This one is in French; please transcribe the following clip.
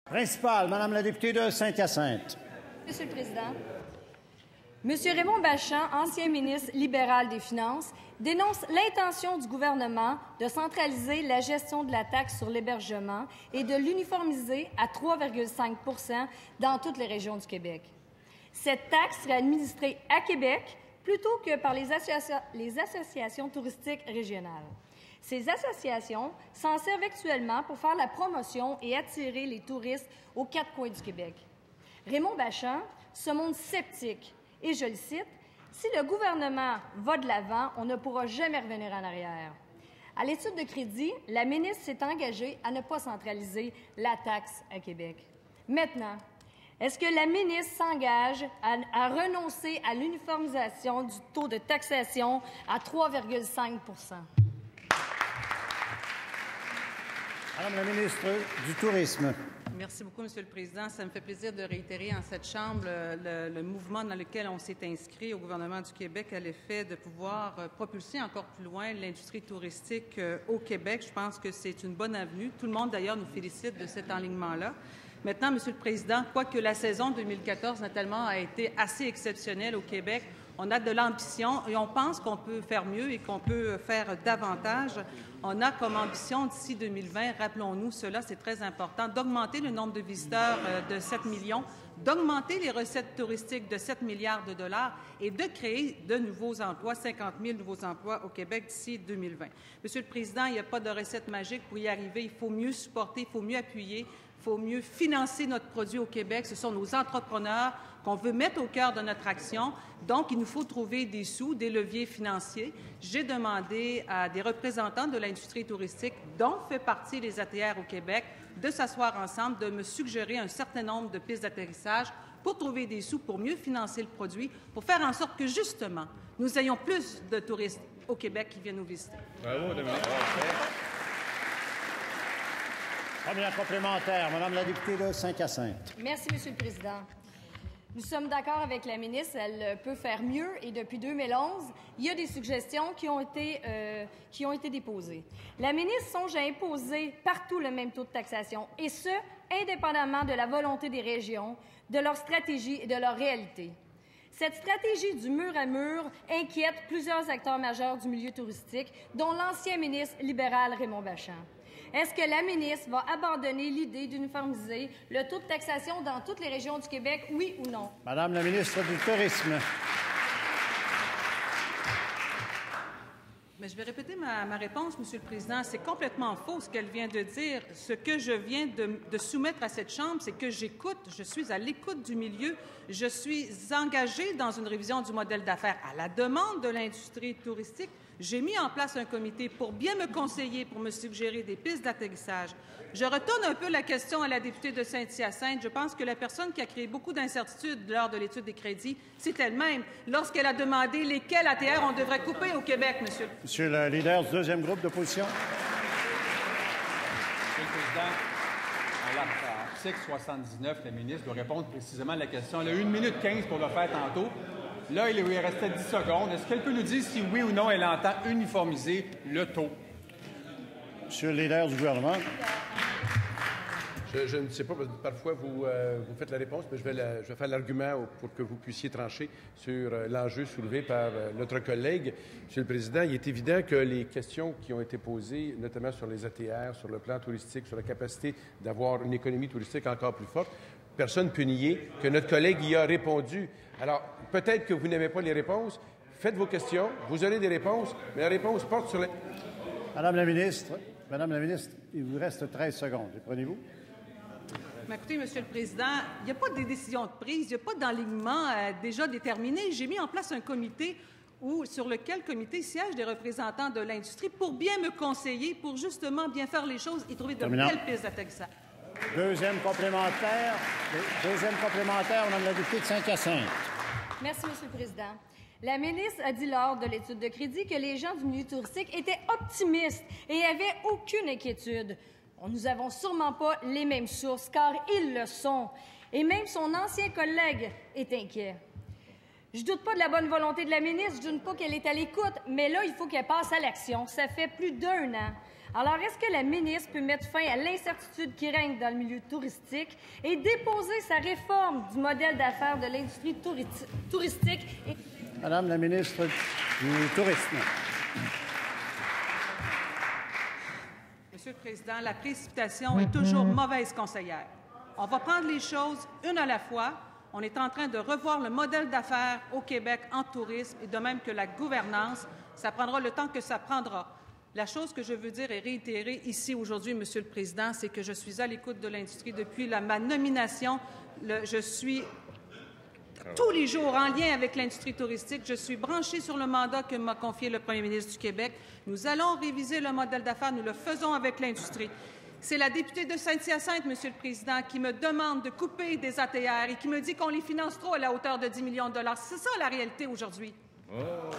Principal, Madame la députée de Saint-Hyacinthe. Monsieur le Président, Monsieur Raymond Bachand, ancien ministre libéral des Finances, dénonce l'intention du gouvernement de centraliser la gestion de la taxe sur l'hébergement et de l'uniformiser à 3,5 % dans toutes les régions du Québec. Cette taxe serait administrée à Québec plutôt que par les associations touristiques régionales. Ces associations s'en servent actuellement pour faire la promotion et attirer les touristes aux quatre coins du Québec. Raymond Bachand se montre sceptique et, je le cite, « Si le gouvernement va de l'avant, on ne pourra jamais revenir en arrière ». À l'étude de crédit, la ministre s'est engagée à ne pas centraliser la taxe à Québec. Maintenant, est-ce que la ministre s'engage à renoncer à l'uniformisation du taux de taxation à 3,5 %? Madame la ministre du Tourisme. Merci beaucoup, Monsieur le Président. Ça me fait plaisir de réitérer en cette Chambre le mouvement dans lequel on s'est inscrit au gouvernement du Québec à l'effet de pouvoir propulser encore plus loin l'industrie touristique au Québec. Je pense que c'est une bonne avenue. Tout le monde, d'ailleurs, nous félicite de cet enlignement-là. Maintenant, Monsieur le Président, quoique la saison 2014, notamment, a été assez exceptionnelle au Québec, on a de l'ambition et on pense qu'on peut faire mieux et qu'on peut faire davantage. On a comme ambition d'ici 2020, rappelons-nous cela, c'est très important, d'augmenter le nombre de visiteurs de 7 millions, d'augmenter les recettes touristiques de 7 milliards de dollars et de créer de nouveaux emplois, 50 000 nouveaux emplois au Québec d'ici 2020. Monsieur le Président, il n'y a pas de recette magique pour y arriver. Il faut mieux supporter, il faut mieux appuyer, il faut mieux financer notre produit au Québec. Ce sont nos entrepreneurs qu'on veut mettre au cœur de notre action. Donc, il nous faut trouver des sous, des leviers financiers. J'ai demandé à des représentants de l'industrie touristique, dont fait partie les ATR au Québec, de s'asseoir ensemble, de me suggérer un certain nombre de pistes d'atterrissage pour trouver des sous, pour mieux financer le produit, pour faire en sorte que, justement, nous ayons plus de touristes au Québec qui viennent nous visiter. Bravo, Première complémentaire, Madame la députée de Saint-Hyacinthe. Merci, Monsieur le Président. Nous sommes d'accord avec la ministre, elle peut faire mieux et depuis 2011, il y a des suggestions qui ont été déposées. La ministre songe à imposer partout le même taux de taxation et ce, indépendamment de la volonté des régions, de leur stratégie et de leur réalité. Cette stratégie du mur à mur inquiète plusieurs acteurs majeurs du milieu touristique, dont l'ancien ministre libéral Raymond Bachand. Est-ce que la ministre va abandonner l'idée d'uniformiser le taux de taxation dans toutes les régions du Québec, oui ou non? Madame la ministre du Tourisme. Mais je vais répéter ma réponse, Monsieur le Président. C'est complètement faux ce qu'elle vient de dire. Ce que je viens de soumettre à cette Chambre, c'est que j'écoute, je suis à l'écoute du milieu, je suis engagée dans une révision du modèle d'affaires à la demande de l'industrie touristique. J'ai mis en place un comité pour bien me conseiller, pour me suggérer des pistes d'atterrissage. Je retourne un peu la question à la députée de Saint-Hyacinthe. Je pense que la personne qui a créé beaucoup d'incertitudes lors de l'étude des crédits, c'est elle-même, lorsqu'elle a demandé lesquels ATR on devrait couper au Québec, monsieur. Monsieur le leader du deuxième groupe d'opposition. Monsieur le Président, à l'article 79, la ministre doit répondre précisément à la question. Elle a eu 1 minute 15 pour le faire tantôt. Là, il lui restait 10 secondes. Est-ce qu'elle peut nous dire si oui ou non elle entend uniformiser le taux? Monsieur le leader du gouvernement. Je ne sais pas, parfois vous faites la réponse, mais je vais faire l'argument pour que vous puissiez trancher sur l'enjeu soulevé par notre collègue. Monsieur le Président, il est évident que les questions qui ont été posées, notamment sur les ATR, sur le plan touristique, sur la capacité d'avoir une économie touristique encore plus forte, personne ne peut nier que notre collègue y a répondu. Alors, peut-être que vous n'aimez pas les réponses. Faites vos questions, vous aurez des réponses, mais la réponse porte sur les... Madame la ministre, il vous reste 13 secondes. Les prenez-vous? Mais écoutez, Monsieur le Président, il n'y a pas de décision de prise, il n'y a pas d'alignement déjà déterminé. J'ai mis en place un comité sur lequel comité siègent des représentants de l'industrie pour bien me conseiller, pour justement bien faire les choses et trouver de belles pistes d'atterrissage. Deuxième complémentaire, Madame la députée de Saint-Hyacinthe. Merci, Monsieur le Président. La ministre a dit lors de l'étude de crédit que les gens du milieu touristique étaient optimistes et n'avaient aucune inquiétude. Nous n'avons sûrement pas les mêmes sources, car ils le sont. Et même son ancien collègue est inquiet. Je ne doute pas de la bonne volonté de la ministre, je ne doute pas qu'elle est à l'écoute, mais là, il faut qu'elle passe à l'action. Ça fait plus d'1 an. Alors, est-ce que la ministre peut mettre fin à l'incertitude qui règne dans le milieu touristique et déposer sa réforme du modèle d'affaires de l'industrie touristique? Madame la ministre du Tourisme. Monsieur le Président, la précipitation est toujours mauvaise conseillère. On va prendre les choses une à la fois. On est en train de revoir le modèle d'affaires au Québec en tourisme et de même que la gouvernance. Ça prendra le temps que ça prendra. La chose que je veux dire et réitérer ici aujourd'hui, Monsieur le Président, c'est que je suis à l'écoute de l'industrie depuis ma nomination. Je suis tous les jours en lien avec l'industrie touristique. Je suis branchée sur le mandat que m'a confié le premier ministre du Québec. Nous allons réviser le modèle d'affaires. Nous le faisons avec l'industrie. C'est la députée de Saint-Hyacinthe, Monsieur le Président, qui me demande de couper des ATR et qui me dit qu'on les finance trop à la hauteur de 10 millions de dollars. C'est ça la réalité aujourd'hui. Oh.